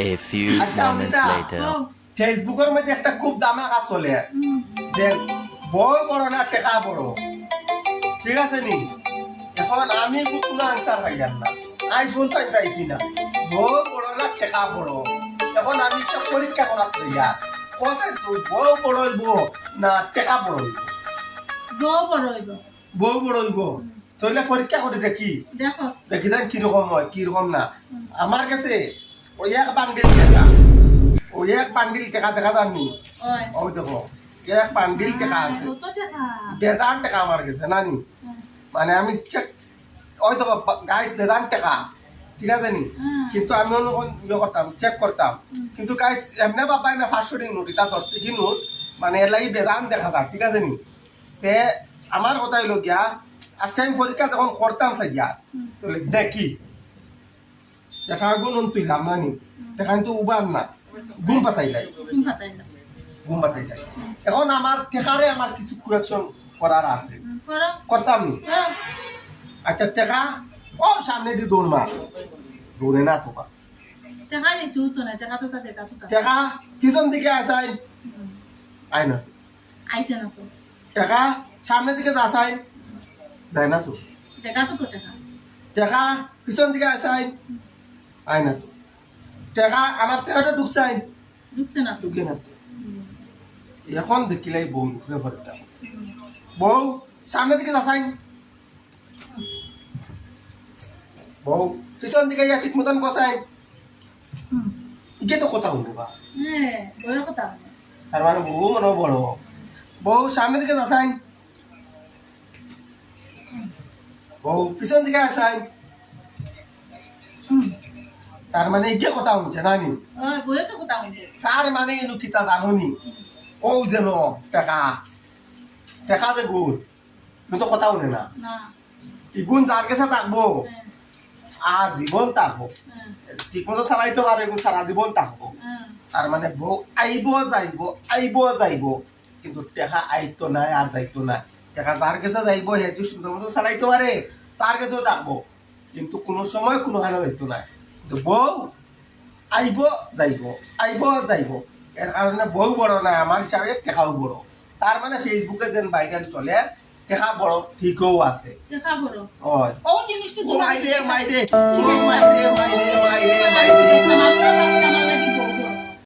A few moments later. ফেসবুকের মধ্যে একটা খুব দামাকা চলে যে বড় বড় না টেকা বড়, ঠিক আছে নি? এখন আমি কোনো আনসার পাইলাম না, আজ পর্যন্ত আমি পাইছি না। বড় বড় না টেকা বড়, এখন আমি একটা পরীক্ষা করার তৈয়া কসে তুই বড় বড় হইব না টেকা বড় হইব? বউ বড় হইব। বড় বড় হইব, তাহলে পরীক্ষা করে দেখি, দেখো দেখি যান কিরকম হয় কিরকম না। আমার কাছে ওই এক বান্ডিল টাকা, ওই এক বান্ডিল টাকা দেখা যাননি? ওই ওই দেখো এক বান্ডিল টাকা আছে, কত টাকা? বেজান টাকা আমার কাছে নানি। মানে আমি চেক, ওই দেখো গাইস বেজান টাকা, ঠিক আছে নি? কিন্তু আমি ইয়ে করতাম, চেক করতাম, কিন্তু গাইস এমনি বাবা না 500 টাকা নোট, এটা 10 টাকা নোট, মানে এর লাগি বেজান দেখা যায়, ঠিক আছে নি? তে আমার কথা হইল গিয়া, আজকে আমি পরীক্ষা যখন করতাম সাইয়া তো দেখি দেখা গুণ তুইলাম নানি, দেখা কিন্তু উবার না, ঘুম পাতাই লাই, তুমি ফাটাই না ঘুম পাতাই লাই। এখন আমার টেকারে আমার কিছু কারেকশন করার আছে, করো করতাম নি? করো। আচ্ছা টেকা ও সামনে দিয়ে দৌড় মার, দৌড়ে না তো বা টাকা নেই তুই তো না, টাকা তো তাতে তা তো টেকা পিছন দিকে আসাই আয় না, আইছে না তো। টেকা সামনের দিকে আসাই যায় না তো, টাকা তো তো টাকা টেকা পিছন দিকে আসাই আয় না তো, টেকা আমার টেকাটা ঢুকছাই ঢুকছে না তো। ঢুকে না তো। এখন দেখিলাই বউ নুখলে ভরটা, বউ সামনের দিকে আসাই, বউ পিছন দিকে যা ঠিক মতন বসাই, ইকে তো কথা বলবো বা, হ্যাঁ বউয়ের কথা বলে। তার মানে বউ মনে বড়, বউ সামনের দিকে আসাই, বউ পিছন দিকে আসাই, তার মানে ইকে কথা হচ্ছে নানি, ওই বউয়ের তো কথা বলবে। তার মানে ইনু কিতা জানুনি, ও যেন টেকা টেকা যে গুণ কিন্তু কথা শুনে না, না ই গুণ যার কাছে থাকবো হ্যাঁ আর জীবন থাকবো, হ্যাঁ ঠিক মতো চালাইতে পারে এগুলো সারা জীবন থাকবো। হ্যাঁ তার মানে বউ আইব যাইব যাইব, কিন্তু টেকা আইতো নাই আর যাইতো না। টেকা যার কাছে যাইব সেইটো সুন্দর মতো চালাইতে পারে, তার কাছেও থাকবো, কিন্তু কোনো সময় কোনো হানো হইতো না। কিন্তু বউ আইব যাইব, এর কারণে বউ বড় না, আমার হিসাবে টেকাও বড়। তার মানে ফেসবুকে যেন ভাইরাল চলে টেকা বড় ঠিকও আছে। টাকা বড় ওই ও জিনিস তো ও মাইরে মাইরে ঠিক আছে মাইরে মাইরে মাইরে মাইরে আমার